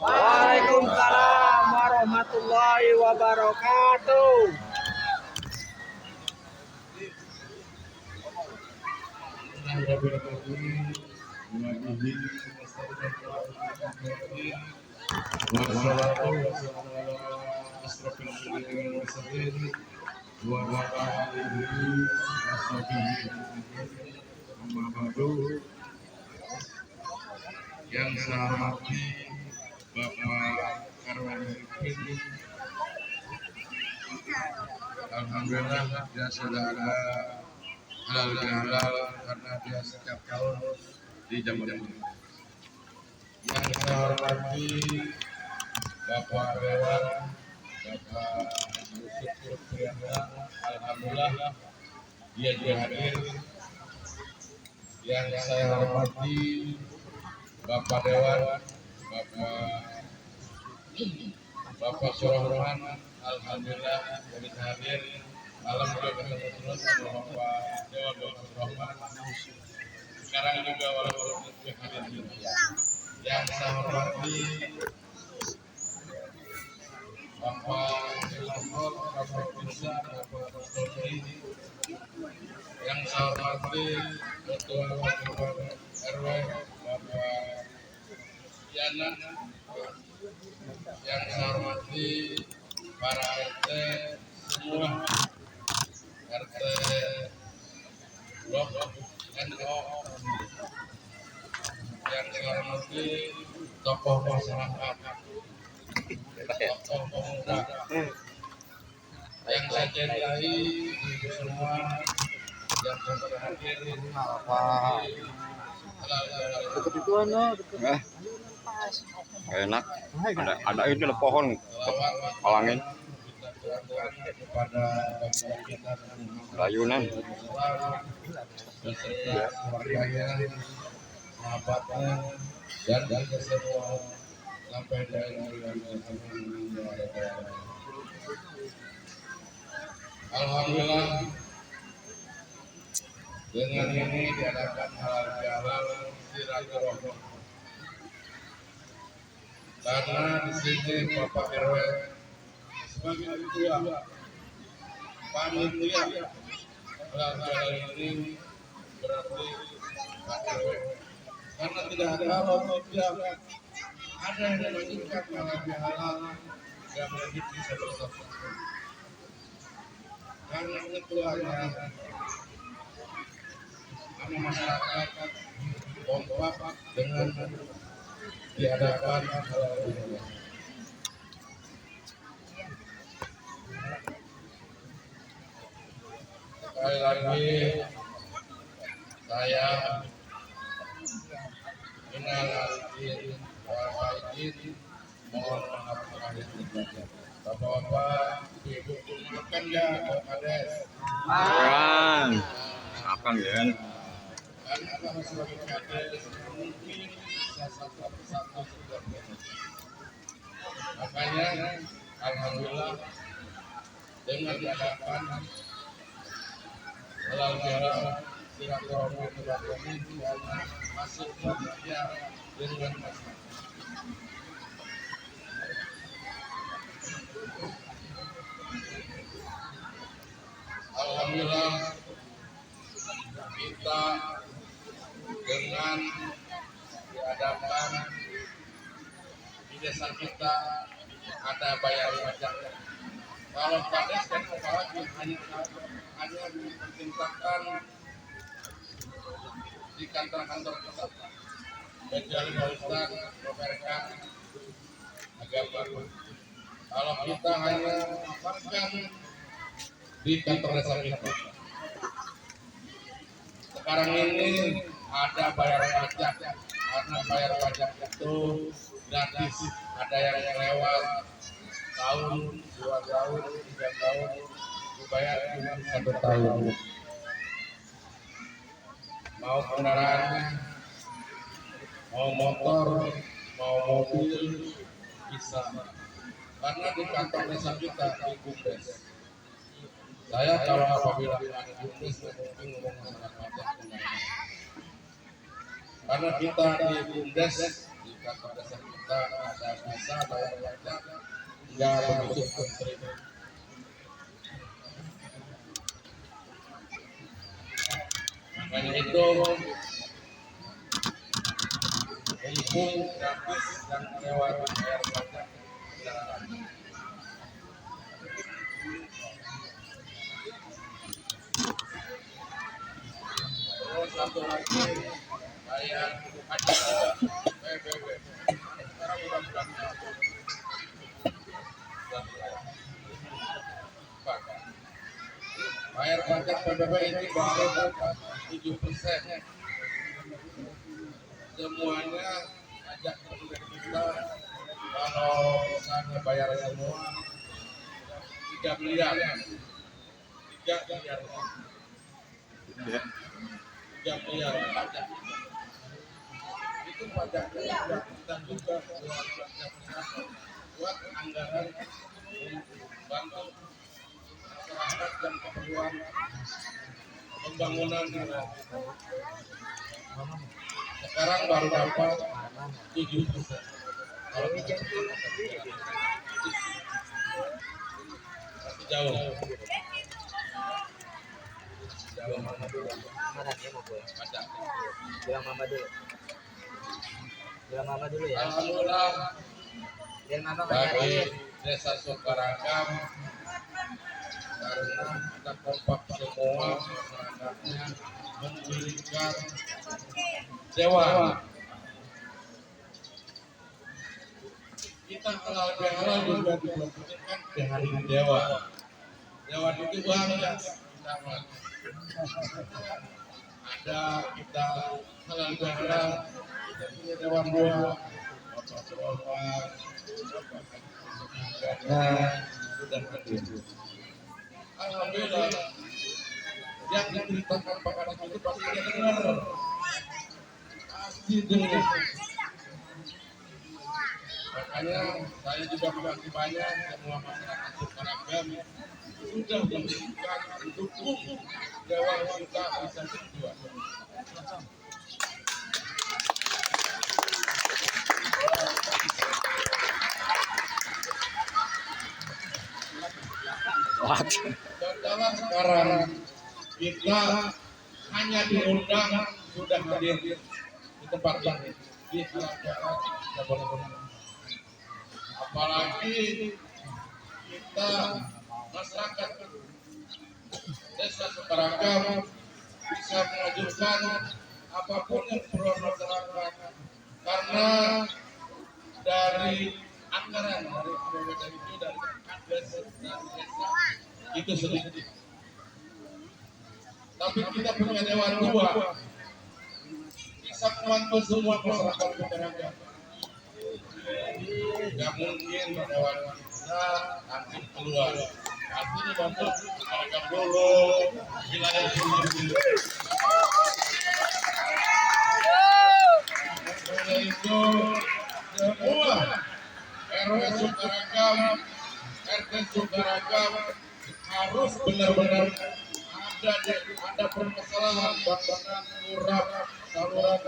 Waalaikumsalam warahmatullahi wabarakatuh. Yang saya hormati Bapak Karwan Hikmin, alhamdulillah dia sudah ada halal bihalal karena dia setiap tahun di Jambi. Yang saya hormati Bapak Dewan, Bapak Yusuf Prianda, alhamdulillah dia juga hadir. Yang saya hormati Bapak Dewan, Bapak Surahman, alhamdulillah jadi hadir. Malam juga ketemu terus sama Bapak Dewan, Bapak Surahman. Sekarang juga walaupun hadir juga. Yang saya hormati Bapak Dewan, Bapak Bisa, Bapak Tony. Yang saya hormati Ketua RW Bapak Yana. Yang saya hormati para RT semua, RT Blok NO. Yang saya hormati tokoh masyarakat, tokoh pemuda. Yang saya cintai ibu semua yang sudah hadir. Enak, ada ini loh pohon halangin layunan keluarganya, sahabatnya, dan semua sampai alhamdulillah dengan ini diadakan halal bihalal silaturahmi. Karena di sini Bapak RW sebagai ketua panitia halal bihalal ini berarti Pak RW. Karena tidak ada panitia, ada yang menginginkan halal bihalal yang menjadi bisa bersama. Karena ketuanya sama masyarakat kompak dengan diadakan halal bihalal. Sekali lagi saya minal aidin wal faizin, mohon maaf lahir dan batin. Bapak-bapak, ibu-ibu, makan ya Pak Kades. kan akan ya Karena kami sebagai Kades mungkin bisa satu sudah benar. Makanya alhamdulillah dengan diadakan halal bihalal silaturahmi dan masuk bahagia dengan masyarakat. Alhamdulillah kita dengan diadakan di desa kita ada bayar pajak. Kalau Kades kan apalagi hanya diperintahkan di kantor-kantor pusat, kecuali Pak Ustadz, Bapak agama. Kalau kita hanya melakukan di kantor desa kita. Sekarang ini ada bayar pajak, karena bayar pajak itu gratis. Ada yang lewat tahun, 2 tahun, 3 tahun, dibayar cuma 1 tahun. Mau kendaraannya, mau motor, mau mobil, bisa. Karena di kantor desa kita di Bumdes. Saya kalau apabila ada Bumdes mungkin ngomong masalah pajak kendaraan. karena kita di BUMDes di kantor desa kita ada bisa bayar pajak nggak begitu antri. Makanya itu mumpung gratis dan lewat bayar pajak. Terus satu lagi bayar pajak PBB. Sekarang udah bulan bayar pajak PBB ini baru 7%. Semuanya pajak dari kita kalau misalnya bayar semua 3 miliar 3 miliar pajak itu pajaknya kita juga buat anggaran bantu masyarakat dan keperluan pembangunan. Sekarang baru dapat 7%. Kalau kita masih jauh. Jauh mana dulu? Mana dia mau gue? Pajak. Bilang mama dulu. Bilang mama dulu ya. Alhamdulillah Biar mama bagi ngajarin. Desa Sukaragam karena kita kompak semua masyarakatnya mendirikan dewan. Kita halal bihalal juga dilakukan di hari dewan. Dewan itu banyak kita ada kita halal bihalal kita punya dewan dua karena sudah berdiri. Alhamdulillah yang diceritakan Pak Kadang itu pasti dia dengar, pasti dengar. Makanya saya juga makasih banyak semua masyarakat Sukaragam sudah memberikan dukung dewan kita bisa berdua. Dan sekarang kita hanya diundang sudah hadir di tempat ini di halaman. Apalagi kita masyarakat Desa Sukaragam bisa mengajukan apapun yang perlu masyarakat karena dari anggaran dari APBD itu dari desa itu sedikit. Tapi kita punya dewan dua bisa membantu semua masyarakat Sukaragam. Gak mungkin dewan kita nanti keluar. Nanti dibantu Sukaragam dulu wilayah sendiri. Oleh itu semua RW Sukaragam, RT Sukaragam harus benar-benar ada permasalahan bangunan turap saluran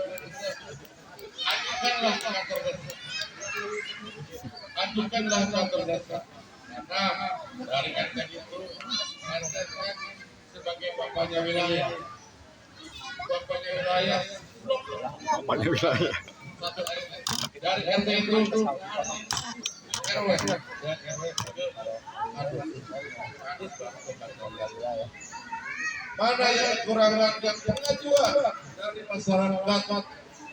ajukanlah kantor desa. Ajukanlah kantor desa. Karena dari RT itu RT kan sebagai bapaknya wilayah. Bapaknya wilayah Bapaknya wilayah. satu RT. Dari RT itu RW dan RW ke mana yang kekurangan dan pengajuan dari masyarakat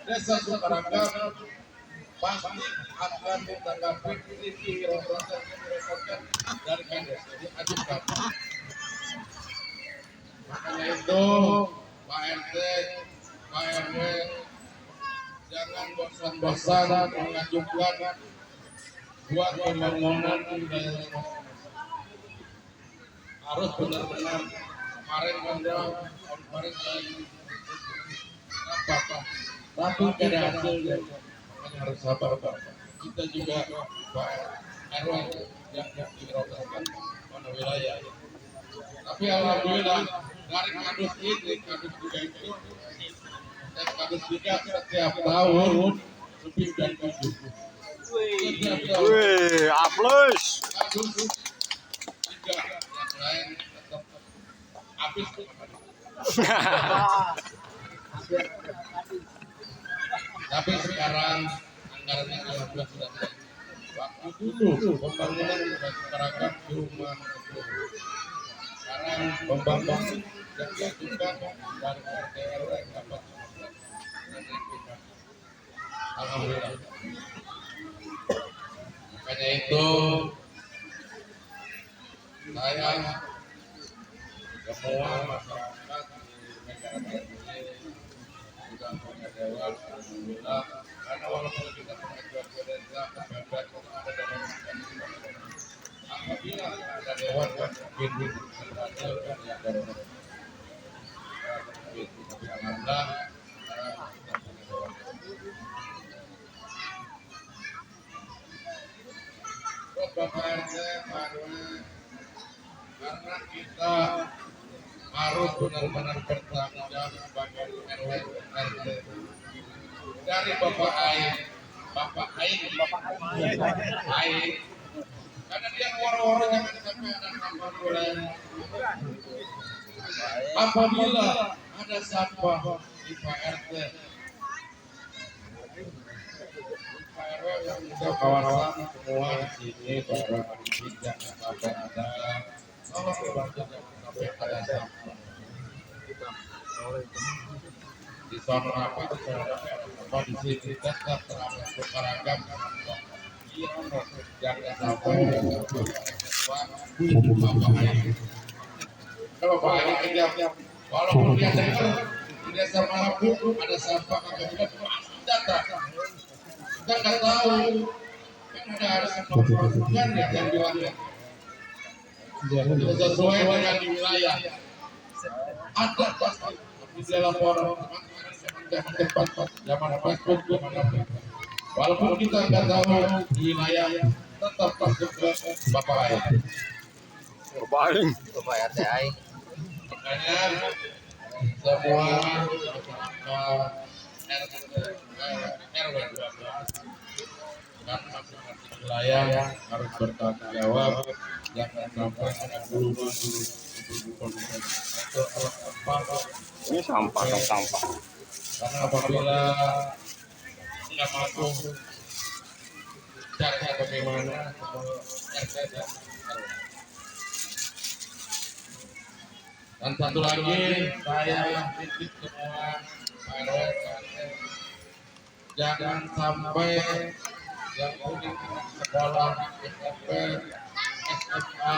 Desa Sukaragam pasti akan ditanggapi di proses dari Kandes diajukan. Makanya itu Pak RT, Pak RW jangan bosan-bosan mengajukan buat pembangunan di daerah. Harus benar-benar kemarin ada konferensi apa tapi tidak hasilnya. Makanya harus sabar Pak. Kita juga Pak RW yang dirotakan pada wilayah. Tapi alhamdulillah dari kadus ini kadus juga itu TK Agustika setiap tahun lebih dari 7. Setiap tahun Wih, aplaus. Agustika yang lain tetap habis. Tapi sekarang anggarannya alhamdulillah sudah naik. Waktu dulu pembangunan masyarakat di rumah itu. Sekarang pembangunan yang diajukan dari RT RW dapat alhamdulillah. Makanya itu saya semua masyarakat di negara ini sudah punya dewan alhamdulillah, karena walaupun kita punya desa kepepet ada dalam apabila ada dewan win-win ada tapi alhamdulillah Bapak RT karena kita harus benar-benar bertanggung jawab sebagai RW RT dari Bapak Ain karena dia orang-orang yang sampai ada sampah bulan. Apabila ada sampah di Pak RT yang sudah kawasan semua di sini bahwa tidak sampai ada tolong dibantu sampai ada sampah di sana apa di sini tetap beragam jangan sampai kalau Pak Ain kejam walaupun dia dengar di desa manapun ada sampah apabila pasti datang. Kita nggak tahu kan ada pembangunan yang bilangnya sesuai dengan di wilayah ada pasti di dalam forum tempat zaman Facebook walaupun kita nggak tahu di wilayah tetap masuk ke Bapak Ain. Bapak RT Ain. Makanya semua RW 12 dan masing-masing wilayah harus bertanggung jawab, jangan sampai ada guru Ini sampah dong, sampah. karena apabila nggak masuk cara bagaimana RT dan satu lagi saya titip semua RW jangan sampai yang punya sekolah SMP SMA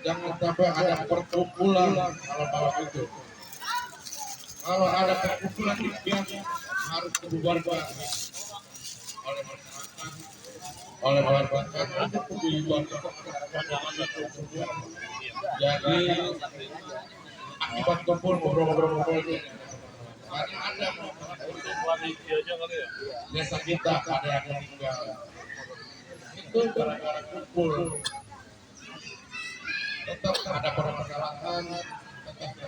jangan sampai ada perkumpulan kalau malam itu. Kalau ada perkumpulan yang harus dibubarkan oleh masyarakat, oleh masyarakat untuk dibubarkan. Jadi akibat kumpul ngobrol-ngobrol karena ada desa kita ada yang meninggal itu gara-gara kumpul. Tetap ada permasalahan, tetap ada.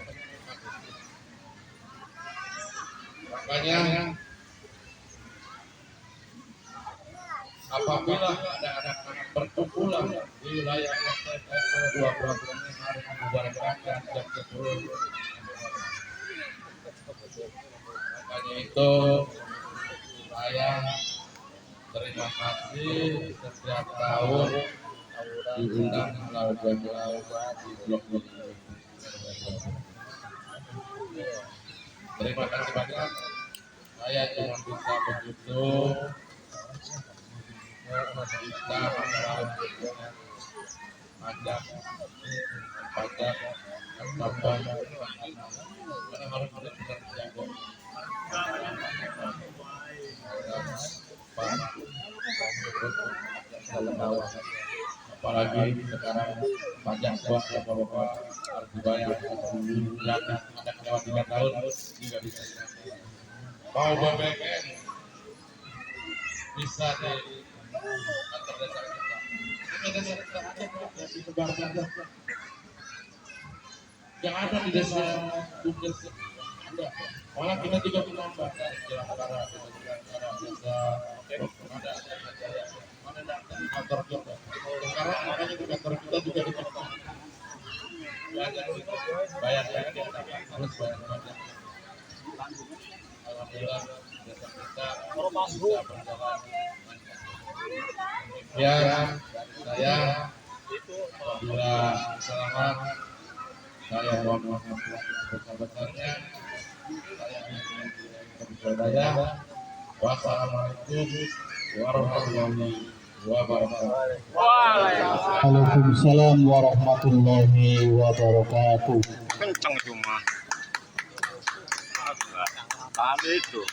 Makanya apabila ada anak-anak perkumpulan di wilayah dua program ini harus dibubarkan dan tidak terus. Makanya itu saya terima kasih setiap tahun diundang melalui di blog-blog ini. Terima kasih banyak. Saya cuma bisa begitu. Kita pajak tambah karena harus benar-benar jago. Apalagi sekarang pajak buat bapak-bapak harus dibayar bulan ada lewat 3 tahun juga bisa. Mau BBM bisa di kantor desa kita. Ada desa kita disebarkan yang ada di desa Bumdes ada Malah kita juga menambah dari jalan para ada kantor kita. Sekarang makanya di kantor kita juga ditambah. Bayar harus bayar pajak. Alhamdulillah desa kita bisa berjalan. Ya, saya apabila selamat saya mohon maaf sebesar-besarnya. Saya wassalamualaikum warahmatullahi wabarakatuh. Waalaikumsalam warahmatullahi wabarakatuh. Kenceng cuma. Tadi itu.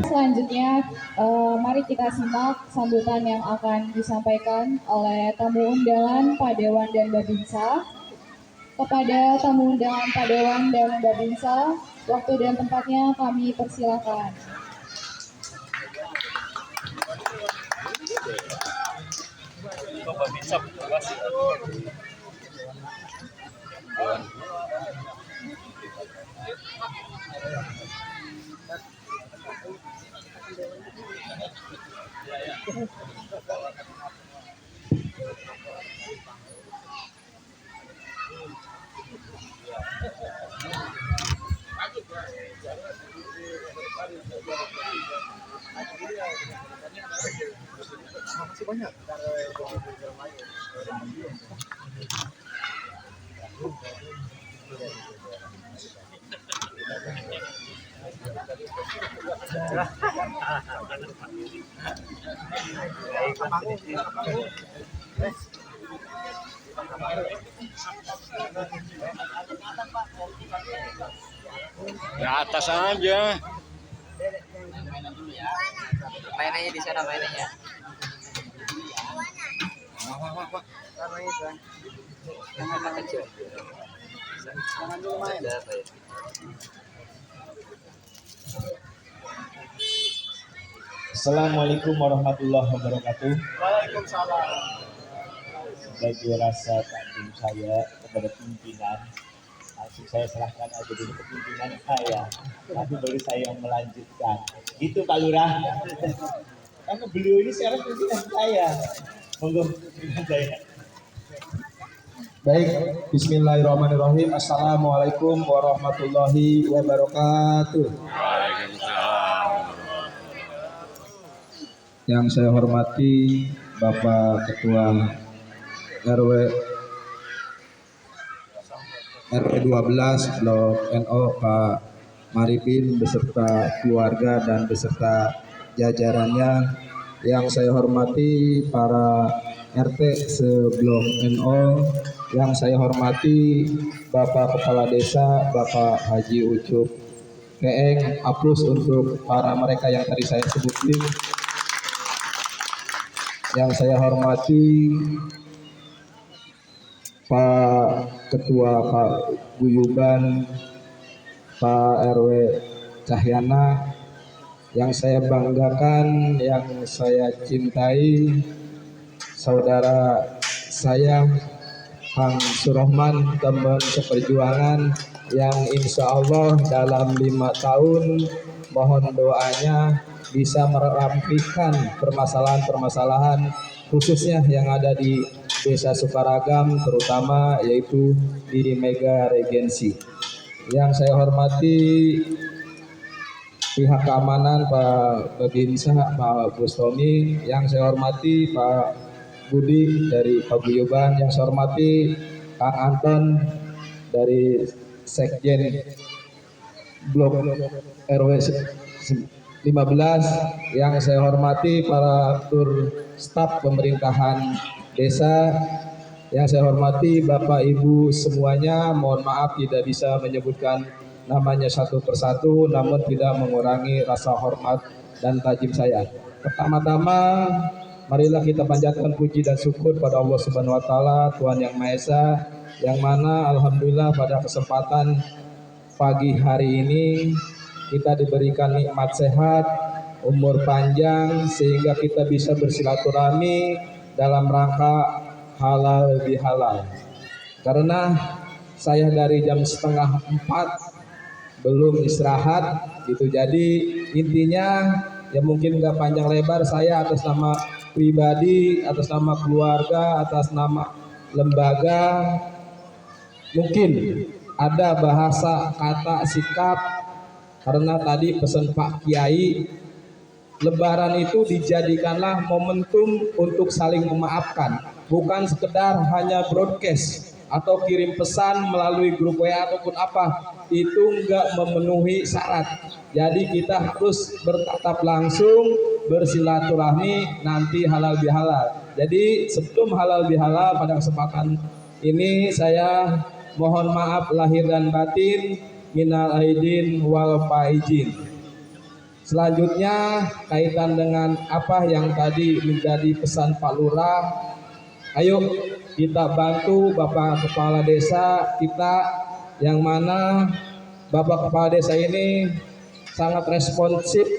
Selanjutnya, mari kita simak sambutan yang akan disampaikan oleh tamu undangan Padewan dan Babinsa. Kepada tamu undangan Padewan dan Babinsa, waktu dan tempatnya kami persilakan. Di atas aja. Mainannya di sana mainannya. Jangan kecil. Jangan dulu main. Assalamualaikum warahmatullahi wabarakatuh. Waalaikumsalam. Sebagai rasa takdim saya kepada pimpinan, langsung saya serahkan aja dulu ke pimpinan saya. Nanti baru saya yang melanjutkan. Itu Pak Lurah. Karena beliau ini sekarang pimpinan saya. Monggo pimpinan saya. Baik, bismillahirrahmanirrahim. Assalamualaikum warahmatullahi wabarakatuh. Waalaikumsalam. Yang saya hormati Bapak Ketua RW 12 Blok NO Pak Maripin beserta keluarga dan beserta jajarannya. Yang saya hormati para RT seblok NO, yang saya hormati Bapak Kepala Desa Bapak Haji Ucup Keeng. Aplaus untuk para mereka yang tadi saya sebutin. Yang saya hormati Pak Ketua Pak Guyuban, Pak RW Cahyana, yang saya banggakan, yang saya cintai, saudara saya Kang Surahman, teman seperjuangan yang insya Allah dalam 5 tahun mohon doanya bisa merampikan permasalahan-permasalahan khususnya yang ada di Desa Sukaragam, terutama yaitu di Mega Regensi. Yang saya hormati pihak keamanan Pak Babinsa, Pak Bustomi, yang saya hormati Pak Budi dari Paguyuban, yang saya hormati Kang Anton dari Sekjen Blok RW 15, yang saya hormati para tur staf pemerintahan desa, yang saya hormati Bapak Ibu semuanya. Mohon maaf tidak bisa menyebutkan namanya satu persatu, namun tidak mengurangi rasa hormat dan tajim saya. Pertama-tama marilah kita panjatkan puji dan syukur pada Allah Subhanahu wa taala, Tuhan yang Maha Esa, yang mana alhamdulillah pada kesempatan pagi hari ini kita diberikan nikmat sehat, umur panjang sehingga kita bisa bersilaturahmi dalam rangka halal bihalal. Karena saya dari jam 3:30 belum istirahat gitu. Jadi intinya ya mungkin nggak panjang lebar, saya atas nama pribadi, atas nama keluarga, atas nama lembaga, mungkin ada bahasa kata sikap, karena tadi pesan Pak Kiai, Lebaran itu dijadikanlah momentum untuk saling memaafkan, bukan sekedar hanya broadcast atau kirim pesan melalui grup WA ataupun apa, itu enggak memenuhi syarat. Jadi kita harus bertatap langsung, bersilaturahmi, nanti halal bihalal. Jadi sebelum halal bihalal, pada kesempatan ini saya mohon maaf lahir dan batin, minal aidin wal faizin. Selanjutnya kaitan dengan apa yang tadi menjadi pesan Pak Lurah, ayo kita bantu Bapak Kepala Desa kita, yang mana Bapak Kepala Desa ini sangat responsif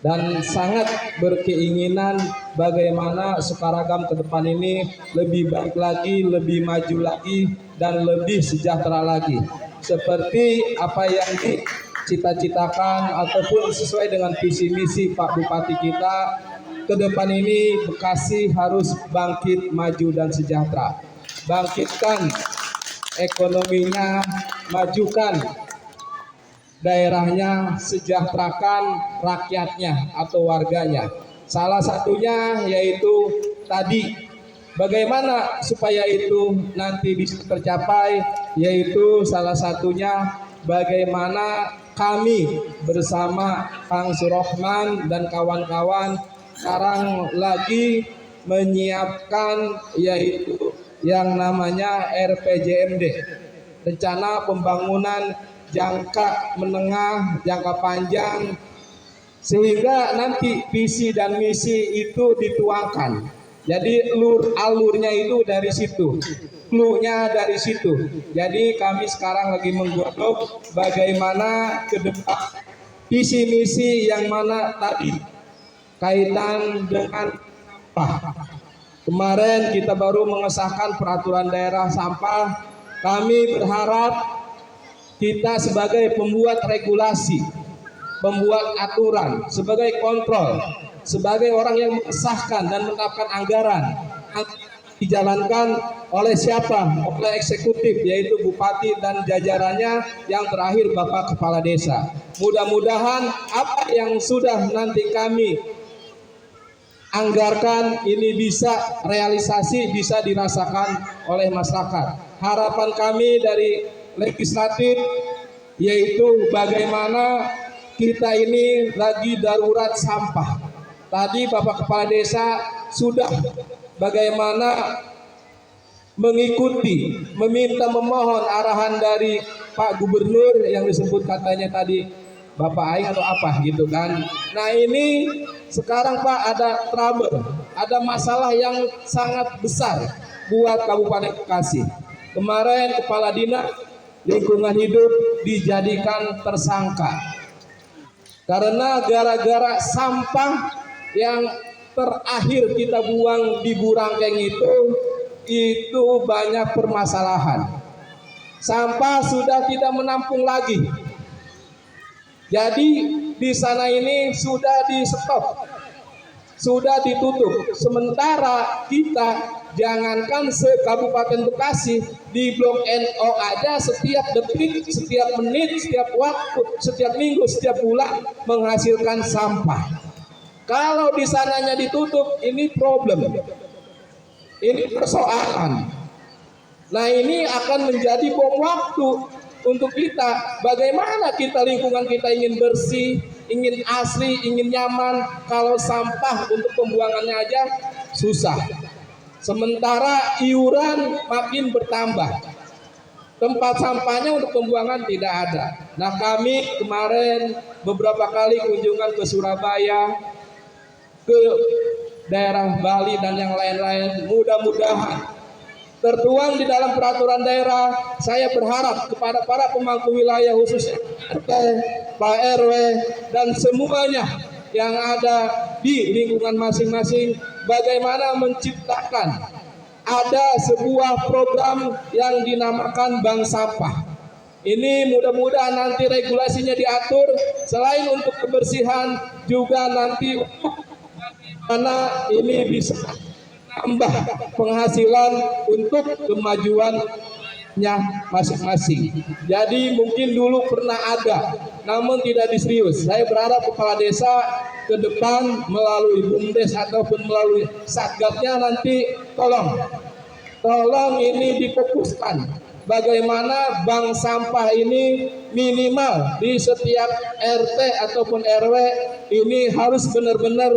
dan sangat berkeinginan bagaimana Sukaragam ke depan ini lebih baik lagi, lebih maju lagi, dan lebih sejahtera lagi. Seperti apa yang dicita-citakan ataupun sesuai dengan visi misi Pak Bupati kita, ke depan ini Bekasi harus bangkit, maju, dan sejahtera. Bangkitkan ekonominya, majukan daerahnya, sejahterakan rakyatnya atau warganya. Salah satunya yaitu tadi, bagaimana supaya itu nanti bisa tercapai, yaitu salah satunya bagaimana kami bersama Kang Surohman dan kawan-kawan sekarang lagi menyiapkan yaitu yang namanya RPJMD, rencana pembangunan jangka menengah, jangka panjang, sehingga nanti visi dan misi itu dituangkan. Jadi alurnya itu dari situ, clue-nya dari situ. Jadi kami sekarang lagi menggodok bagaimana ke depan visi misi yang mana tadi kaitan dengan apa. Kemarin kita baru mengesahkan peraturan daerah sampah. Kami berharap kita sebagai pembuat regulasi, pembuat aturan, sebagai kontrol, sebagai orang yang mengesahkan dan menetapkan anggaran, dijalankan oleh siapa? Oleh eksekutif, yaitu Bupati dan jajarannya, yang terakhir Bapak Kepala Desa. Mudah-mudahan apa yang sudah nanti kami anggarkan ini bisa realisasi, bisa dirasakan oleh masyarakat. Harapan kami dari legislatif yaitu bagaimana kita ini lagi darurat sampah. Tadi Bapak Kepala Desa sudah bagaimana mengikuti, meminta, memohon arahan dari Pak Gubernur yang disebut katanya tadi Bapak Aing atau apa gitu kan. Nah ini sekarang Pak ada trouble, ada masalah yang sangat besar buat Kabupaten Bekasi. Kemarin Kepala Dinas Lingkungan Hidup dijadikan tersangka karena gara-gara sampah yang terakhir kita buang di Burangkeng itu banyak permasalahan. Sampah sudah tidak menampung lagi. Jadi di sana ini sudah di stop, sudah ditutup. Sementara kita jangankan se-Kabupaten Bekasi, di Blok NO aja setiap detik, setiap menit, setiap waktu, setiap minggu, setiap bulan menghasilkan sampah. Kalau di sananya ditutup, ini problem, ini persoalan. Nah ini akan menjadi bom waktu untuk kita. Bagaimana kita lingkungan kita ingin bersih, ingin asri, ingin nyaman, kalau sampah untuk pembuangannya aja susah. Sementara iuran makin bertambah, tempat sampahnya untuk pembuangan tidak ada. Nah kami kemarin beberapa kali kunjungan ke Surabaya, ke daerah Bali dan yang lain-lain. Mudah-mudahan tertuang di dalam peraturan daerah. Saya berharap kepada para pemangku wilayah khususnya RT, Pak RW dan semuanya yang ada di lingkungan masing-masing, bagaimana menciptakan ada sebuah program yang dinamakan Bank Sampah. Ini mudah-mudahan nanti regulasinya diatur, selain untuk kebersihan juga nanti mana ini bisa tambah penghasilan untuk kemajuannya masing-masing. Jadi mungkin dulu pernah ada, namun tidak diserius. Saya berharap kepala desa ke depan melalui BUMDes ataupun melalui satgasnya nanti tolong ini difokuskan. Bagaimana bank sampah ini minimal di setiap RT ataupun RW ini harus benar-benar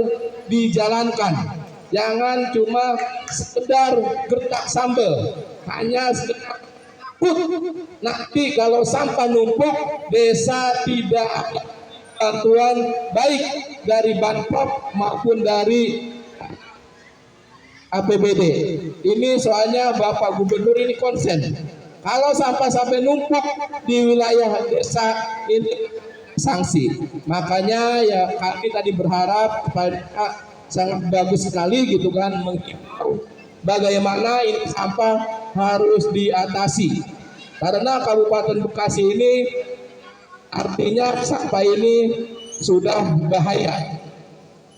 dijalankan. Jangan cuma sekedar gertak sambal, hanya sekedar nanti kalau sampah numpuk, desa tidak ada bantuan baik dari Banpop maupun dari APBD. Ini soalnya Bapak Gubernur ini konsen. Kalau sampah sampai numpuk di wilayah desa ini sanksi. Makanya ya kami tadi berharap sangat bagus sekali gitu kan menghimbau bagaimana ini sampah harus diatasi. Karena Kabupaten Bekasi ini artinya sampah ini sudah bahaya.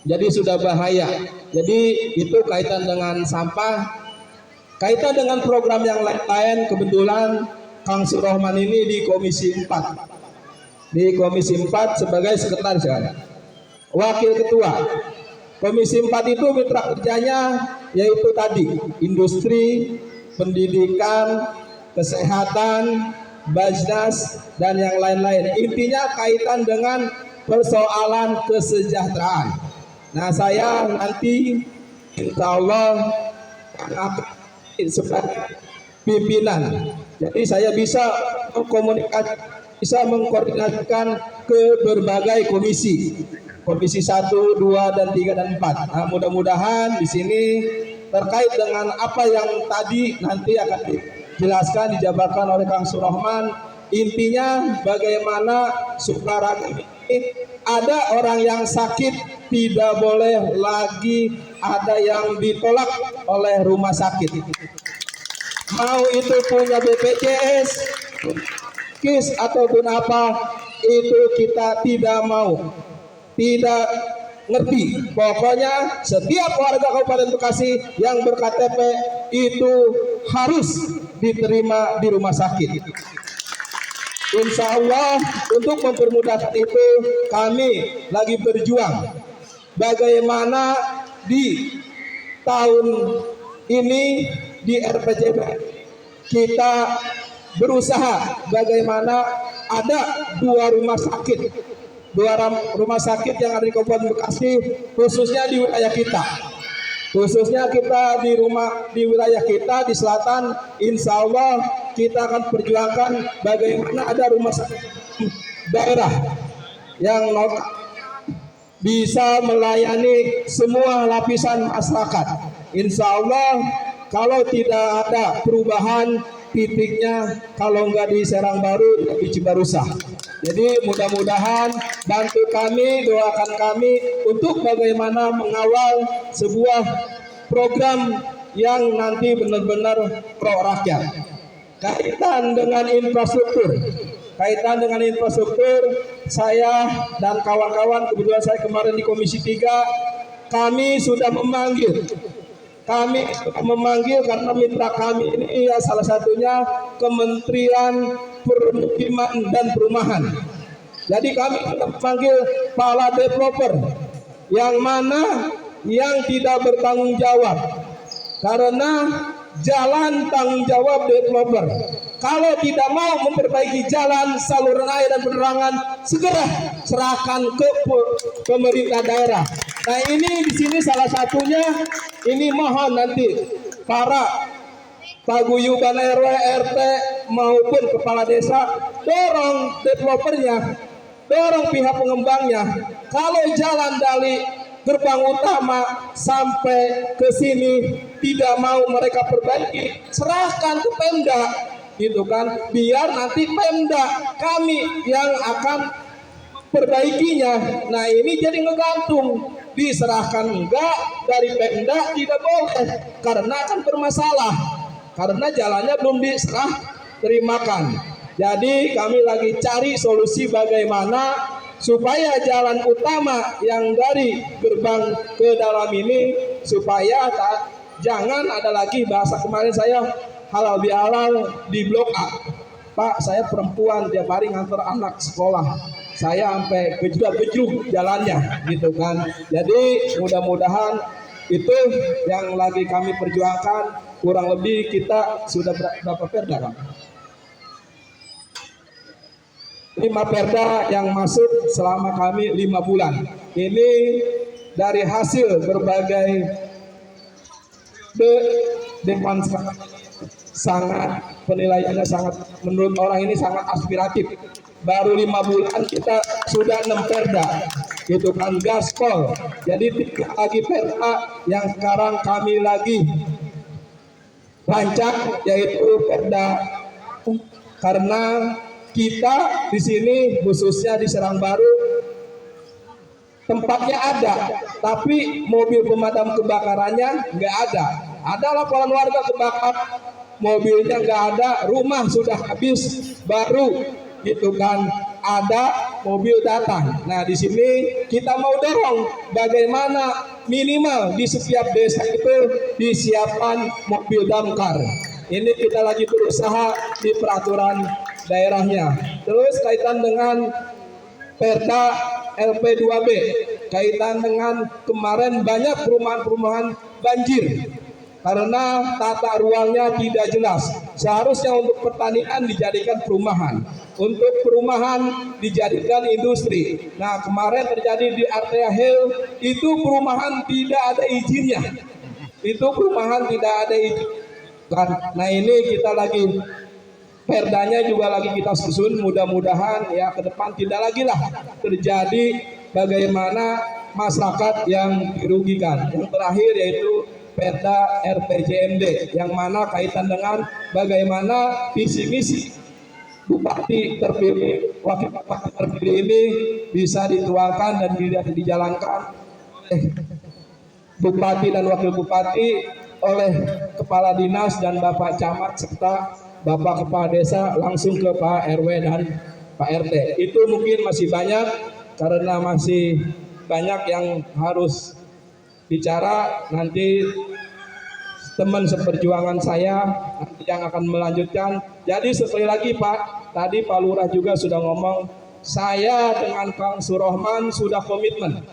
Jadi sudah bahaya. Jadi itu kaitan dengan sampah. Kaitan dengan program yang lain, kebetulan Kang Surohman ini di Komisi 4. Di Komisi 4 sebagai sekretaris kan. Wakil ketua. Komisi 4 itu mitra kerjanya yaitu tadi industri, pendidikan, kesehatan, Bajnas dan yang lain-lain. Intinya kaitan dengan persoalan kesejahteraan. Nah, saya nanti insya Allah akan sebagai pimpinan. Jadi saya bisa mengkoordinasikan ke berbagai komisi. Komisi 1, 2, dan 3, dan 4. Nah, mudah-mudahan di sini terkait dengan apa yang tadi nanti akan dijelaskan, dijabarkan oleh Kang Surohman. Intinya bagaimana supaya ada orang yang sakit tidak boleh lagi ada yang ditolak oleh rumah sakit. Mau itu punya BPJS, KIS ataupun apa, itu kita tidak mau, tidak ngerti. Pokoknya setiap warga Kabupaten Bekasi yang berKTP itu harus diterima di rumah sakit. Insya Allah untuk mempermudah itu kami lagi berjuang bagaimana di tahun ini di RPJP kita berusaha bagaimana ada dua rumah sakit yang ada di Kabupaten Bekasi, khususnya di wilayah kita. Khususnya kita di wilayah kita di selatan, insya Allah kita akan perjuangkan bagaimana ada rumah sakit daerah yang bisa melayani semua lapisan masyarakat. Insya Allah kalau tidak ada perubahan titiknya, kalau nggak di Serang Baru, di Cibarusah. Jadi mudah-mudahan bantu kami, doakan kami untuk bagaimana mengawal sebuah program yang nanti benar-benar pro rakyat. Kaitan dengan infrastruktur, saya dan kawan-kawan, kebetulan saya kemarin di Komisi 3, kami sudah memanggil karena mitra kami ini ya salah satunya Kementerian Permukiman dan Perumahan. Jadi kami memanggil para developer yang mana yang tidak bertanggung jawab, karena jalan tanggung jawab developer. Kalau tidak mau memperbaiki jalan, saluran air dan penerangan, segera serahkan ke pemerintah daerah. Nah, ini di sini salah satunya, ini mohon nanti para paguyuban RW, RT maupun kepala desa dorong developernya, dorong pihak pengembangnya. Kalau jalan dari gerbang utama sampai ke sini tidak mau mereka perbaiki, serahkan ke Pemda, gitu kan? Biar nanti Pemda kami yang akan memperbaikinya. Nah ini jadi ngegantung, diserahkan enggak, dari Pemda tidak boleh, karena akan bermasalah, karena jalannya belum diserah terimakan. Jadi kami lagi cari solusi bagaimana supaya jalan utama yang dari gerbang ke dalam ini supaya jangan ada lagi bahasa kemarin saya halal bihalal di blok A. Pak, saya perempuan tiap hari ngantar anak sekolah, saya sampai gejruk jalannya gitu kan. Jadi mudah-mudahan itu yang lagi kami perjuangkan. Kurang lebih kita sudah berapa perda kan? 5 perda yang masuk selama kami 5 bulan. Ini dari hasil berbagai demonstrasi, sangat penilaiannya sangat, menurut orang ini sangat aspiratif. Baru 5 bulan kita sudah 6 perda gitu kan, gaspol. Jadi 3 lagi perda yang sekarang kami lagi rancang, yaitu perda, karena kita di sini khususnya di Serang Baru tempatnya ada, tapi mobil pemadam kebakarannya nggak ada. Ada laporan warga kebakar, mobilnya nggak ada, rumah sudah habis, baru gitu kan ada mobil datang. Nah di sini kita mau dorong bagaimana minimal di setiap desa itu disiapkan mobil damkar. Ini kita lagi berusaha di peraturan daerahnya. Terus kaitan dengan Perda LP2B, kaitan dengan kemarin banyak perumahan-perumahan banjir karena tata ruangnya tidak jelas. Seharusnya untuk pertanian dijadikan perumahan, untuk perumahan dijadikan industri. Nah kemarin terjadi di Artea Hill, itu perumahan tidak ada izinnya, itu perumahan tidak ada izin. Nah ini kita lagi perdanya juga lagi kita susun, mudah-mudahan ya ke depan tidak lagi lah terjadi bagaimana masyarakat yang dirugikan. Yang terakhir yaitu Perda RPJMD yang mana kaitan dengan bagaimana visi misi bupati terpilih, wakil bupati terpilih ini bisa dituangkan dan dijalankan oleh bupati dan wakil bupati, oleh kepala dinas dan bapak camat serta bapak kepala desa langsung ke Pak RW dan Pak RT. Itu mungkin masih banyak karena masih banyak yang harus bicara. Nanti teman seperjuangan saya nanti yang akan melanjutkan. Jadi sekali lagi Pak, tadi Pak Lurah juga sudah ngomong, saya dengan Kang Surohman sudah komitmen.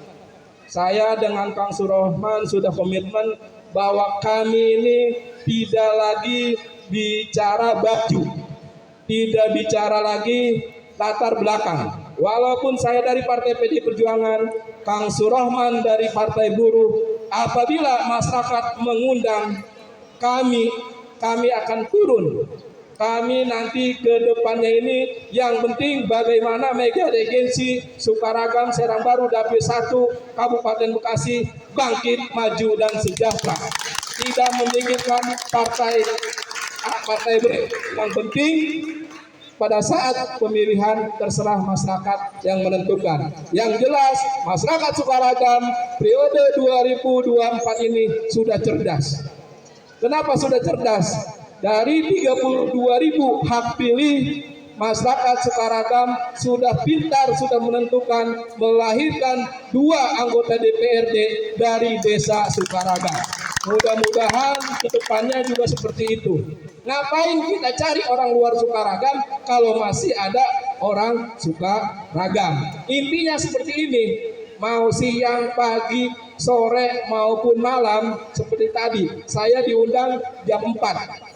Saya dengan Kang Surohman sudah komitmen bahwa kami ini tidak lagi bicara baju, tidak bicara lagi latar belakang. Walaupun saya dari Partai PD Perjuangan, Kang Surohman dari Partai Buruh, apabila masyarakat mengundang kami akan turun. Kami nanti ke depannya ini yang penting bagaimana Mega Regensi Sukaragam Serang Baru Dapil 1 Kabupaten Bekasi bangkit, maju dan sejahtera. Tidak memikirkan partai A, partai B. Yang penting pada saat pemilihan terserah masyarakat yang menentukan. Yang jelas masyarakat Sukaragam periode 2024 ini sudah cerdas. Kenapa sudah cerdas? Dari 32.000 hak pilih, masyarakat Sukaragam sudah pintar, sudah menentukan melahirkan 2 anggota DPRD dari desa Sukaragam. Mudah-mudahan kedepannya juga seperti itu. Ngapain kita cari orang luar Sukaragam kalau masih ada orang Sukaragam? Intinya seperti ini, mau siang, pagi, sore maupun malam seperti tadi. Saya diundang jam 4.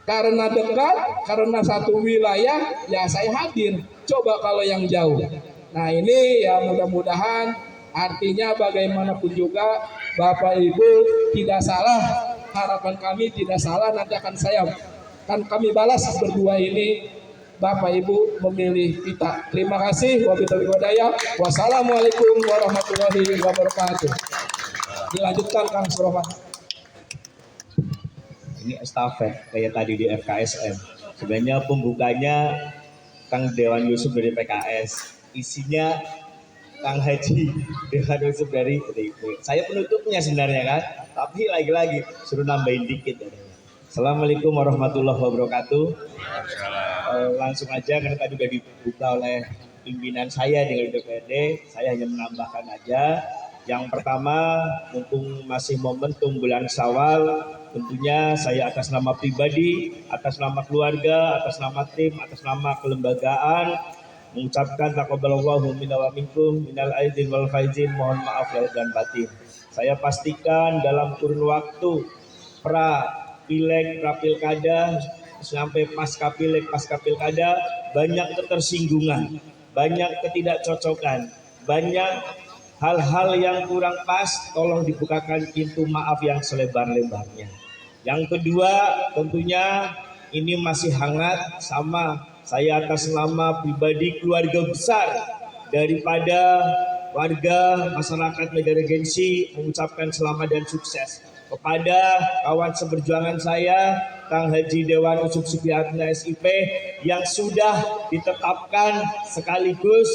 Karena dekat, karena satu wilayah, ya saya hadir. Coba kalau yang jauh. Nah ini ya mudah-mudahan artinya bagaimanapun juga Bapak Ibu tidak salah, harapan kami tidak salah, nanti akan kami balas berdua ini Bapak Ibu memilih kita. Terima kasih. Wassalamualaikum warahmatullahi wabarakatuh. Dilanjutkan Kang Surohman. Ini estafet kayak tadi di FKSM. Sebenarnya pembukanya Kang Dewan Yusuf dari PKS. isinya Kang Haji dengan unsur dari saya penutupnya sebenarnya kan, tapi lagi-lagi suruh nambahin dikit. Assalamualaikum warahmatullahi wabarakatuh. Langsung aja karena tadi udah dibuka oleh pimpinan saya dengan DPRD, saya hanya menambahkan aja. Yang pertama, mumpung masih momentum bulan Syawal, tentunya saya atas nama pribadi, atas nama keluarga, atas nama tim, atas nama kelembagaan mengucapkan taqabbalallahu minna wa minkum minal aidin wal faizin, mohon maaf lahir dan batin. Saya pastikan dalam kurun waktu pra pileg, pra pilkada sampai pasca pileg, pasca pilkada banyak ketersinggungan, banyak ketidakcocokan, banyak hal-hal yang kurang pas, tolong dibukakan pintu maaf yang selebar-lebarnya. Yang kedua, tentunya ini masih hangat sama saya atas nama pribadi keluarga besar daripada warga masyarakat Negara Gengsi mengucapkan selamat dan sukses kepada kawan seperjuangan saya Kang Haji Dewan Usuk Supriyatna SIP yang sudah ditetapkan sekaligus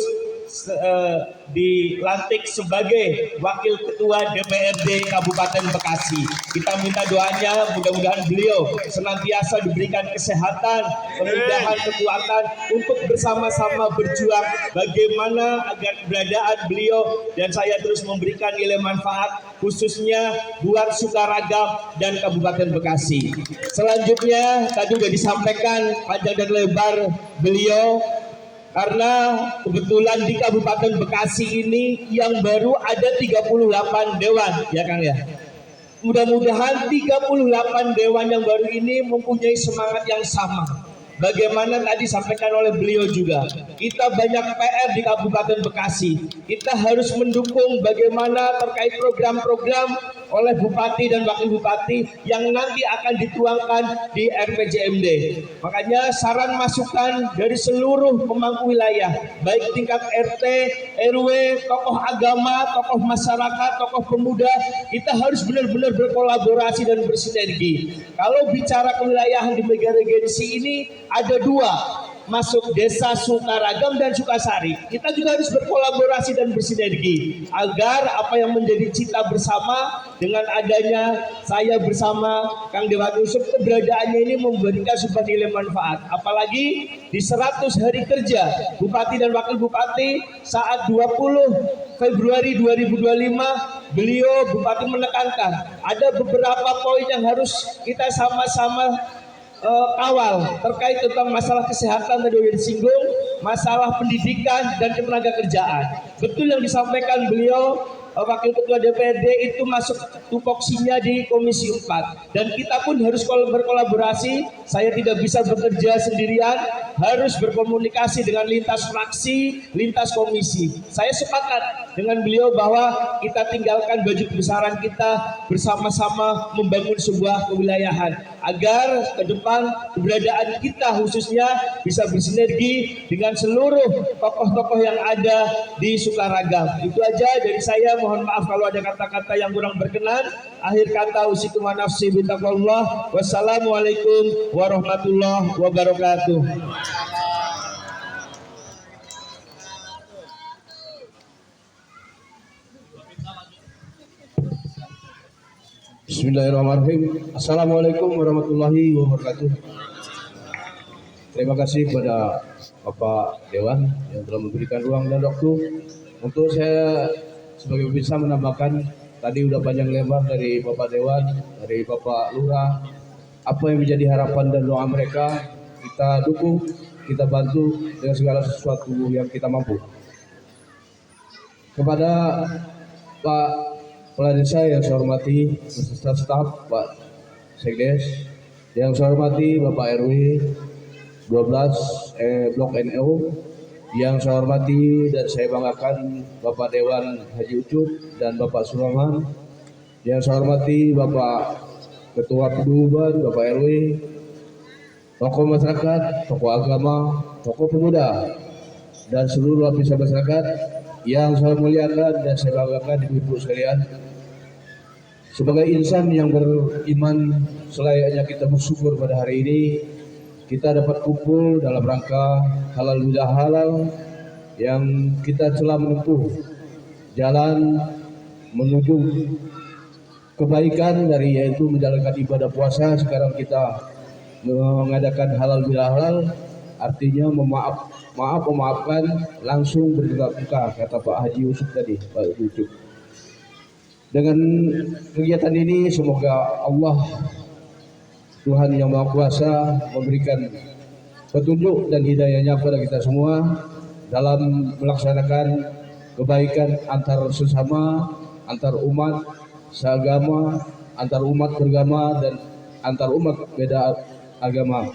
dilantik sebagai Wakil Ketua DPRD Kabupaten Bekasi. Kita minta doanya, mudah-mudahan beliau senantiasa diberikan kesehatan, kemudahan, kekuatan untuk bersama-sama berjuang bagaimana agar keberadaan beliau dan saya terus memberikan nilai manfaat khususnya buat Sukaragam dan Kabupaten Bekasi. Selanjutnya tadi sudah disampaikan panjang dan lebar beliau, karena kebetulan di Kabupaten Bekasi ini yang baru ada 38 dewan, ya Kang ya. Mudah-mudahan 38 dewan yang baru ini mempunyai semangat yang sama. Bagaimana tadi disampaikan oleh beliau juga, kita banyak PR di Kabupaten Bekasi. Kita harus mendukung bagaimana terkait program-program oleh Bupati dan Wakil Bupati yang nanti akan dituangkan di RPJMD. Makanya saran masukan dari seluruh pemangku wilayah, baik tingkat RT, RW, tokoh agama, tokoh masyarakat, tokoh pemuda, kita harus benar-benar berkolaborasi dan bersinergi. Kalau bicara kewilayahan di Negara Gengsi ini ada dua, masuk desa Sukaragam dan Sukasari. Kita juga harus berkolaborasi dan bersinergi agar apa yang menjadi cita bersama dengan adanya saya bersama Kang Dewan Usuk, keberadaannya ini memberikan sebuah nilai manfaat. Apalagi di 100 hari kerja Bupati dan Wakil Bupati saat 20 Februari 2025 beliau Bupati menekankan ada beberapa poin yang harus kita sama-sama kawal terkait tentang masalah kesehatan tadi sudah disinggung, masalah pendidikan dan ketenaga kerjaan. Betul yang disampaikan beliau Wakil Ketua DPRD itu masuk tupoksinya di Komisi 4 dan kita pun harus berkolaborasi. Saya tidak bisa bekerja sendirian, harus berkomunikasi dengan lintas fraksi, lintas komisi. Saya sepakat dengan beliau bahwa kita tinggalkan baju kebesaran kita, bersama-sama membangun sebuah kewilayahan agar ke depan keberadaan kita khususnya bisa bersinergi dengan seluruh tokoh-tokoh yang ada di Sukaragam. Itu aja dari saya. Mohon maaf kalau ada kata-kata yang kurang berkenan. Akhir kata usikum wa nafsi bitaqwallah. Wassalamualaikum warahmatullahi wabarakatuh. Bismillahirrahmanirrahim. Assalamualaikum warahmatullahi wabarakatuh. Terima kasih kepada Bapak Dewan yang telah memberikan ruang dan waktu untuk saya sebagai bisa menambahkan. Tadi udah panjang lebar dari Bapak Dewan, dari Bapak Lurah, apa yang menjadi harapan dan doa mereka, kita dukung, kita bantu dengan segala sesuatu yang kita mampu. Kepada Pak Kepala Desa yang saya hormati, beserta staf, Pak Sekdes, yang saya hormati Bapak RW 12 Blok NU, yang saya hormati dan saya banggakan Bapak Dewan Haji Ucup dan Bapak Sulaiman, yang saya hormati Bapak Ketua Peduban, Bapak RW, tokoh masyarakat, tokoh agama, tokoh pemuda, dan seluruh lapisan masyarakat yang saya muliakan dan saya banggakan ibu-ibu sekalian. Sebagai insan yang beriman, selayaknya kita bersyukur pada hari ini kita dapat kumpul dalam rangka halal bihalal yang kita telah menempuh jalan menuju kebaikan dari yaitu menjalankan ibadah puasa. Sekarang kita mengadakan halal bihalal, artinya memaafkan langsung berduka, kata Pak Haji Yusuf tadi, Pak Yusuf. Dengan kegiatan ini semoga Allah Tuhan yang Maha Kuasa memberikan petunjuk dan hidayahnya kepada kita semua dalam melaksanakan kebaikan antar sesama, antar umat seagama, antar umat beragama, dan antar umat beda agama.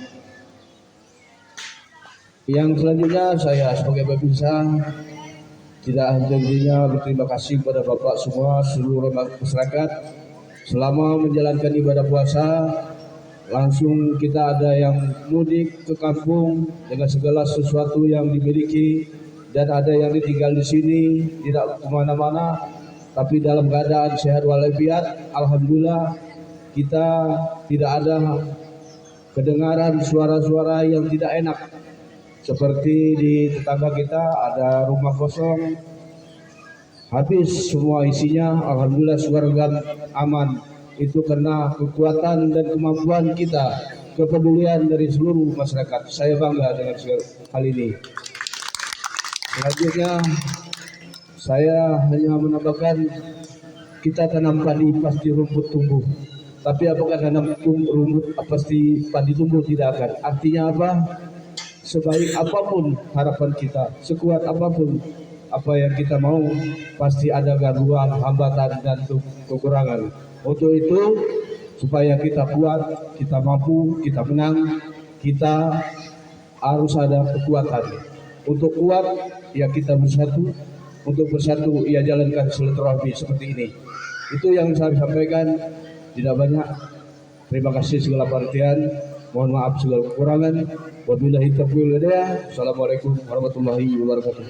Yang selanjutnya saya sebagai Babinsa tidak hentinya berterima kasih kepada Bapak semua, seluruh masyarakat selama menjalankan ibadah puasa. Langsung kita ada yang mudik ke kampung dengan segala sesuatu yang dimiliki, dan ada yang ditinggal di sini tidak kemana-mana tapi dalam keadaan sehat walafiat. Alhamdulillah, kita tidak ada kedengaran suara-suara yang tidak enak seperti di tetangga kita ada rumah kosong habis semua isinya. Alhamdulillah surga aman. Itu karena kekuatan dan kemampuan kita, kepedulian dari seluruh masyarakat. Saya bangga dengan hal ini. Selanjutnya saya hanya menambahkan, kita tanam padi pasti rumput tumbuh. Tapi apakah tanam rumput pasti padi tumbuh? Tidak akan. Artinya apa? Sebaik apapun harapan kita, sekuat apapun apa yang kita mau, pasti ada gangguan, hambatan, dan kekurangan. Untuk itu, supaya kita kuat, kita mampu, kita menang, kita harus ada kekuatan. Untuk kuat, ya kita bersatu. Untuk bersatu, ya jalankan silaturahmi seperti ini. Itu yang saya sampaikan, tidak banyak. Terima kasih segala perhatian. Mohon maaf segala kekurangan. Wabillahi taufiq wal hidayah. Assalamualaikum warahmatullahi wabarakatuh.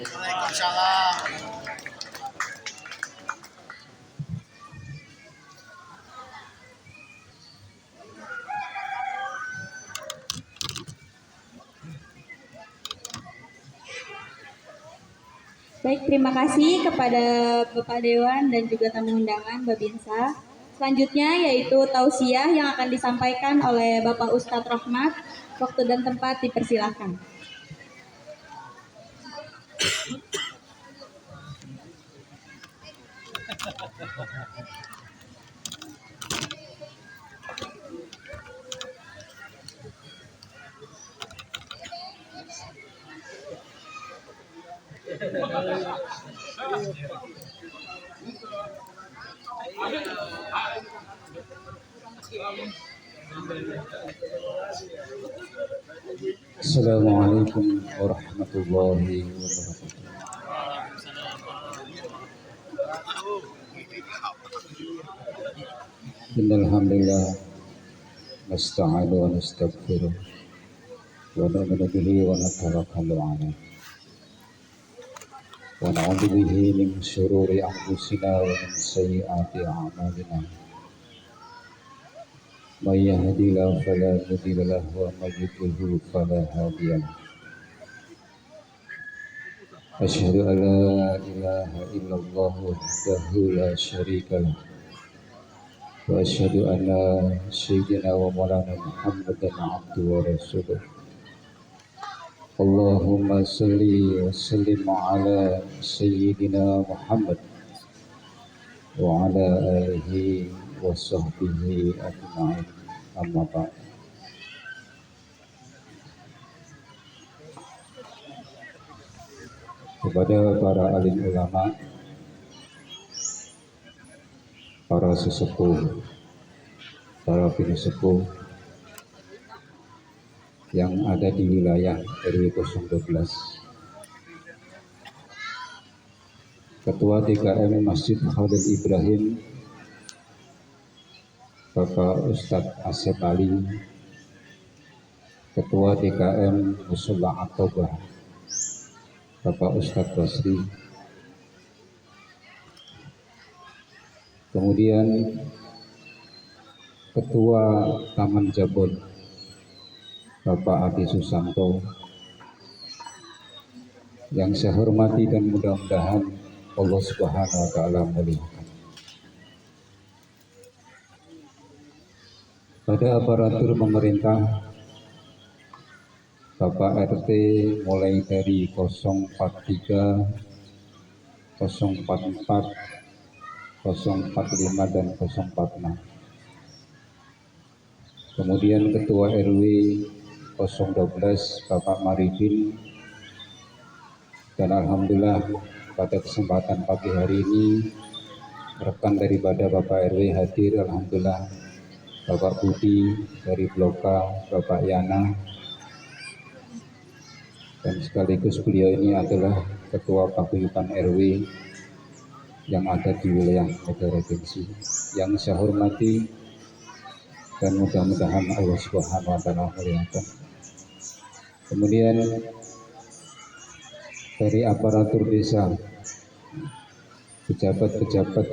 Baik, terima kasih kepada Bapak Dewan dan juga tamu undangan Babinsa. Selanjutnya yaitu tausiah yang akan disampaikan oleh Bapak Ustadz Rahmat. Waktu dan tempat dipersilakan. Assalamualaikum warahmatullahi wabarakatuh. Innal hamdalillah nasta'inu wa nastaghfiruh wa nu'minu bihi wa natawakkalu 'alaihi wa na'udzu bihi min shururi anfusina wa min sayyiati a'malina. May yahdihillahu fala mudilla lahu wa may yudlil fala hadiya lahu. Asyhadu an la ilaha illallah wahdahu la syarika lahu wa asyhadu anna sayyidina wa maulana Muhammadan abduhu wa rasuluh. Allahumma salli wa sallim ala sayyidina Muhammad wa ala alihi wa sahbihi ajma'in. Amma ba'd. Kepada para alim ulama, para sesepuh, para pesepuh yang ada di wilayah RW 012, Ketua DKM Masjid Khalil Ibrahim, Bapak Ustadz Asep Ali, Ketua DKM Mushola Aqobah, Bapak Ustadz Basri, kemudian Ketua Taman Jabon Bapak Adi Susanto, yang saya hormati dan mudah-mudahan Allah Subhanahu wa taala melihat. Pada aparatur pemerintah, Bapak RT mulai dari 043, 044, 045 dan 046. Kemudian Ketua RW 012 Bapak Maridin, dan alhamdulillah pada kesempatan pagi hari ini rekan daripada Bapak RW hadir, alhamdulillah Bapak Budi dari Blok A, Bapak Yana, dan sekaligus beliau ini adalah Ketua Paguyuban RW yang ada di wilayah Negara Regensi. Yang saya hormati dan mudah-mudahan Allah Subhanahu wa taala melihat. Kemudian dari aparatur desa, pejabat-pejabat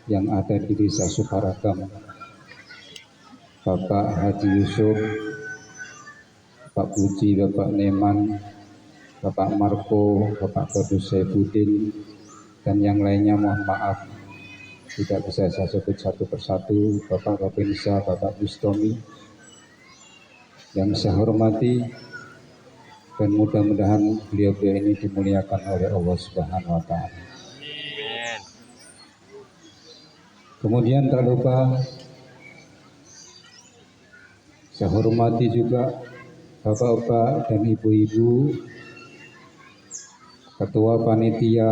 yang ada di Desa Sukaragam, Bapak Haji Yusuf, Pak Puji, Bapak Neman, Bapak Marco, Bapak Kodus Saifuddin, dan yang lainnya mohon maaf tidak bisa saya sebut satu persatu. Bapak Babinsa, Bapak Bustomi, yang saya hormati, dan mudah-mudahan beliau-beliau ini dimuliakan oleh Allah Subhanahu wa taala. Kemudian tak lupa saya hormati juga Bapak-bapak dan ibu-ibu, Ketua Panitia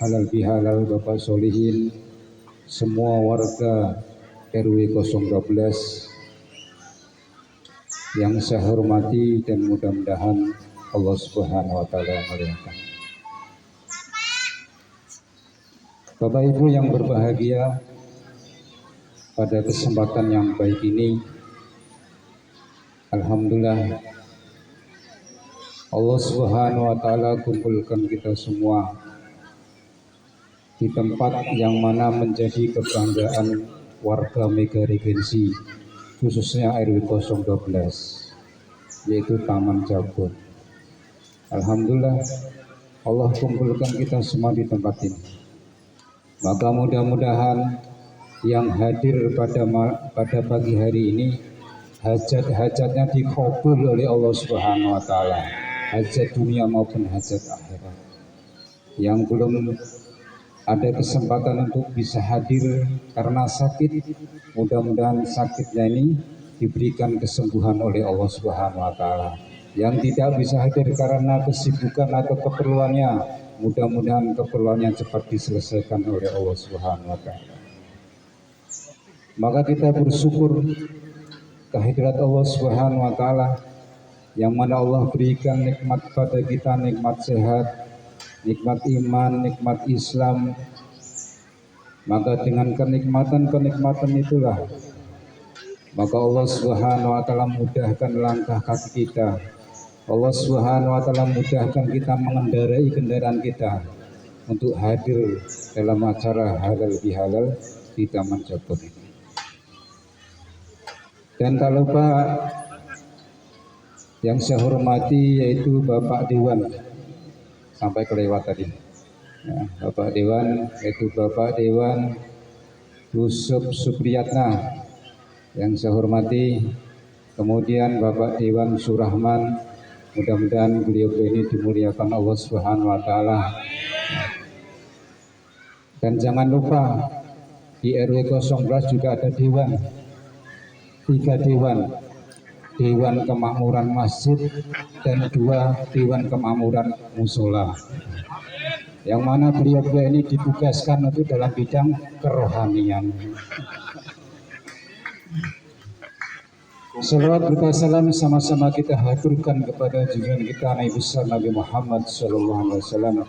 Halal Bihalal Bapak Solihin, semua warga RW 012 yang saya hormati dan mudah-mudahan Allah Subhanahu wa taala melihat. Bapak Ibu yang berbahagia, pada kesempatan yang baik ini alhamdulillah Allah Subhanahu wa taala kumpulkan kita semua di tempat yang mana menjadi kebanggaan warga Mega Regensi, khususnya RW 012, yaitu Taman Jabon. Alhamdulillah Allah kumpulkan kita semua di tempat ini. Maka mudah-mudahan yang hadir pada pagi hari ini hajat-hajatnya dikabul oleh Allah Subhanahu wa taala, hajat dunia maupun hajat akhirat. Yang belum ada kesempatan untuk bisa hadir karena sakit, mudah-mudahan sakitnya ini diberikan kesembuhan oleh Allah Subhanahu wa taala. Yang tidak bisa hadir karena kesibukan atau keperluannya, mudah-mudahan keperluannya cepat diselesaikan oleh Allah Subhanahu wa taala. Maka kita bersyukur kehadirat Allah Subhanahu wa taala yang mana Allah berikan nikmat pada kita, nikmat sehat, nikmat iman, nikmat Islam. Maka dengan kenikmatan-kenikmatan itulah maka Allah Subhanahu wa taala mudahkan langkah kaki kita. Allah Subhanahu wa taala mudahkan kita mengendarai kendaraan kita untuk hadir dalam acara halal bihalal di Taman Jabon ini. Dan tak lupa yang saya hormati yaitu Bapak Dewan, sampai kelewat tadi. Ya, Bapak Dewan yaitu Bapak Dewan Yusuf Supriyatna yang saya hormati. Kemudian Bapak Dewan Surahman, mudah-mudahan beliau ini dimuliakan Allah Subhanahu wa taala. Dan jangan lupa di RW 011 juga ada dewan, 3 dewan, Dewan Kemakmuran Masjid dan 2 Dewan Kemakmuran Musola, yang mana beliau ini ditugaskan untuk dalam bidang kerohanian. Salawat berkah salam sama-sama kita haturkan kepada junjungan kita Nabi besar Nabi Muhammad SAW,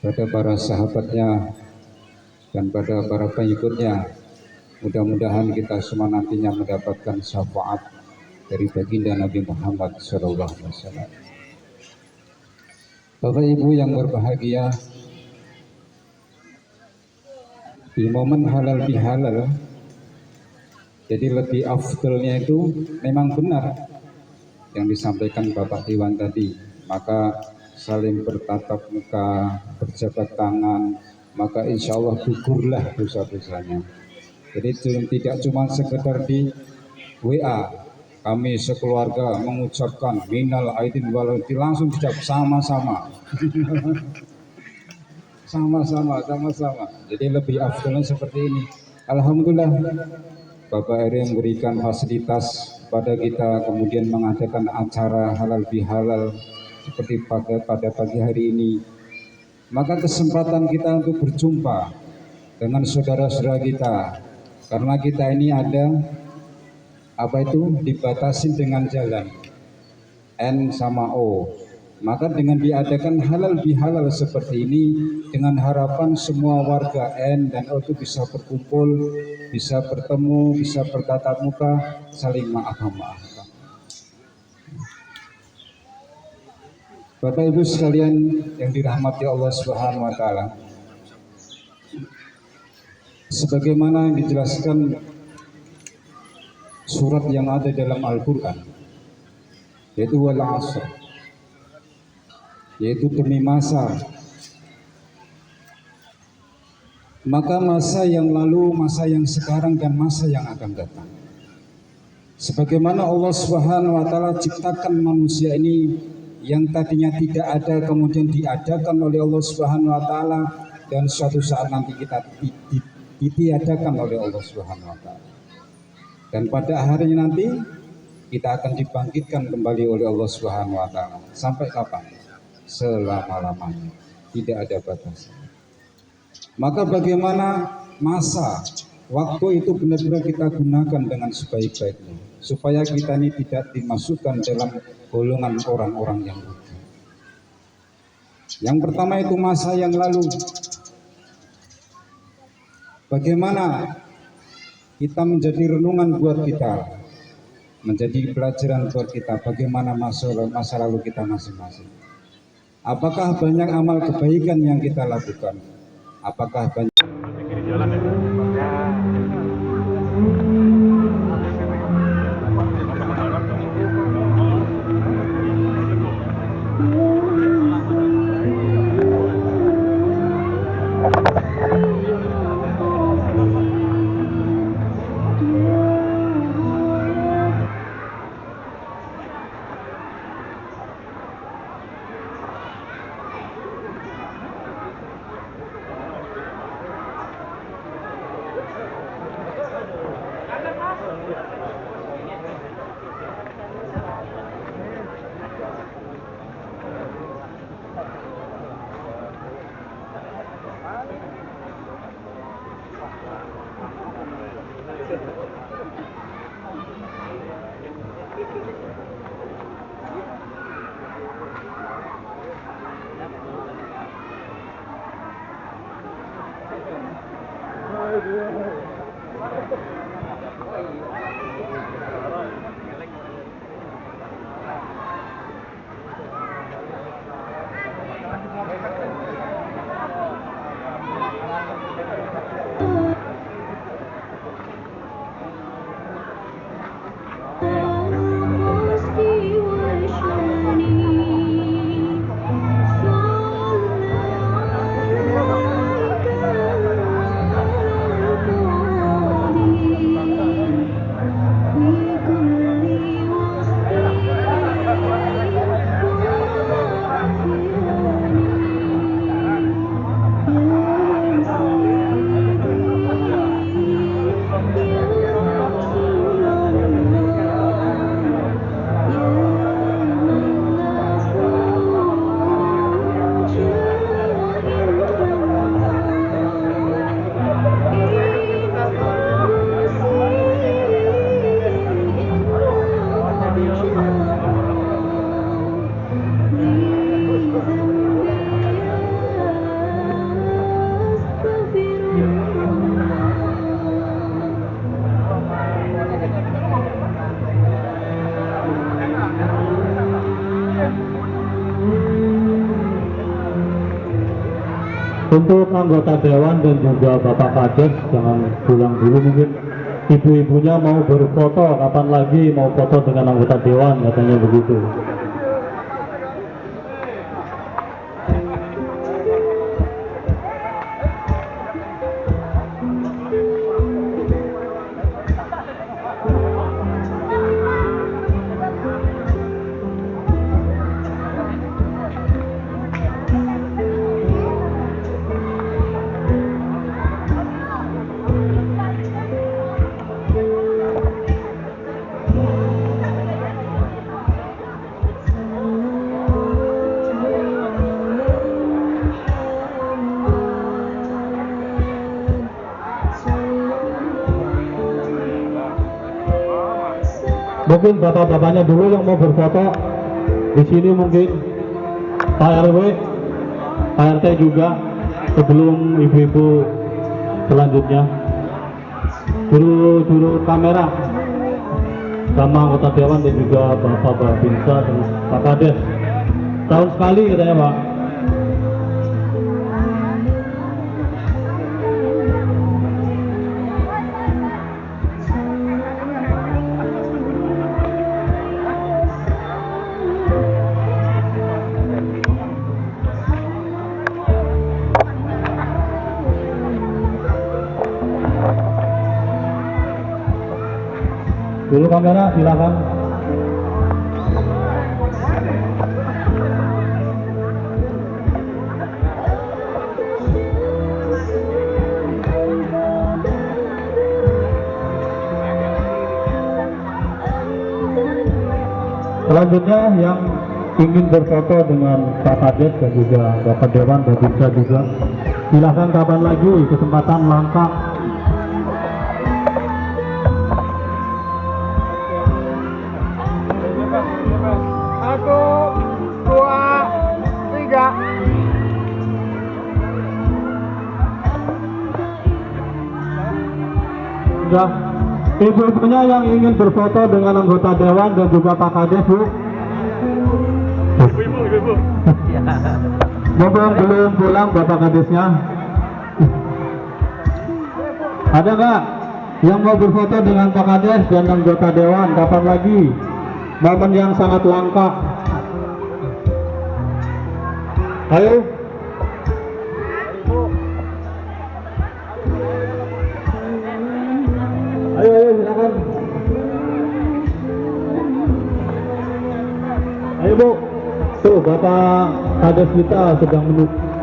pada para sahabatnya dan pada para pengikutnya. Mudah-mudahan kita semua nantinya mendapatkan syafaat dari baginda Nabi Muhammad SAW. Bapak Ibu yang berbahagia, di momen halal bihalal, jadi lebih afdalnya itu memang benar yang disampaikan Bapak Dewan tadi, maka saling bertatap muka, berjabat tangan, maka insya Allah gugurlah dosa-dosanya. Jadi tidak cuma sekedar di WA, kami sekeluarga mengucapkan minal aidin wal faizin, langsung dijawab sama-sama. sama-sama. Jadi lebih afdolnya seperti ini. Alhamdulillah Bapak RI memberikan fasilitas pada kita, kemudian mengadakan acara halal bihalal seperti pada pagi hari ini. Maka kesempatan kita untuk berjumpa dengan saudara-saudara kita, karena kita ini ada dibatasi dengan jalan N sama O. Maka dengan diadakan halal bihalal seperti ini, dengan harapan semua warga N dan O itu bisa berkumpul, bisa bertemu, bisa bertatap muka, saling maaf-maafkan. Bapak Ibu sekalian yang dirahmati Allah Subhanahu wa taala, sebagaimana yang dijelaskan surat yang ada dalam Al-Qur'an, yaitu wal 'asr, yaitu demi masa. Maka masa yang lalu, masa yang sekarang, dan masa yang akan datang. Sebagaimana Allah Subhanahu wa taala ciptakan manusia ini yang tadinya tidak ada, kemudian diadakan oleh Allah Subhanahu wa taala, dan suatu saat nanti kita ditiadakan oleh Allah Subhanahu wa taala. Dan pada hari nanti kita akan dibangkitkan kembali oleh Allah Subhanahu wa taala. Sampai kapan? Selama-lamanya, tidak ada batas. Maka bagaimana masa waktu itu benar-benar kita gunakan dengan sebaik-baiknya, supaya kita ini tidak dimasukkan dalam golongan orang-orang yang rugi. Yang pertama itu masa yang lalu. Bagaimana kita menjadi renungan buat kita, menjadi pelajaran buat kita, bagaimana masa lalu kita masing-masing. Apakah banyak amal kebaikan yang kita lakukan? Apakah banyak untuk anggota dewan dan juga Bapak Kades jangan pulang dulu, mungkin ibu-ibunya mau berfoto, kapan lagi mau foto dengan anggota dewan katanya begitu. Mungkin bapak-bapaknya dulu yang mau berfoto di sini, mungkin Pak RW, Pak RT juga, sebelum ibu-ibu selanjutnya. Juru kamera sama anggota dewan dan juga Bapak Babinsa dan Pak Kades. Tahun sekali katanya Pak. Dulu kamera silakan. Selanjutnya yang ingin berfoto dengan Pak Kades dan juga Bapak Dewan Babinsa juga, silakan kapan lagi, kesempatan langka. Sudah, ibu-ibunya yang ingin berfoto dengan anggota dewan dan juga Pak Kades, Bu. Ibu. Belum pulang Bapak Kadesnya. Ada nggak yang mau berfoto dengan Pak Kades dan anggota dewan? Kapan lagi? Momen yang sangat langka. Ayo. Ayo silakan. Ayo Bu. Tuh Bapak Kades kita sedang menunggu.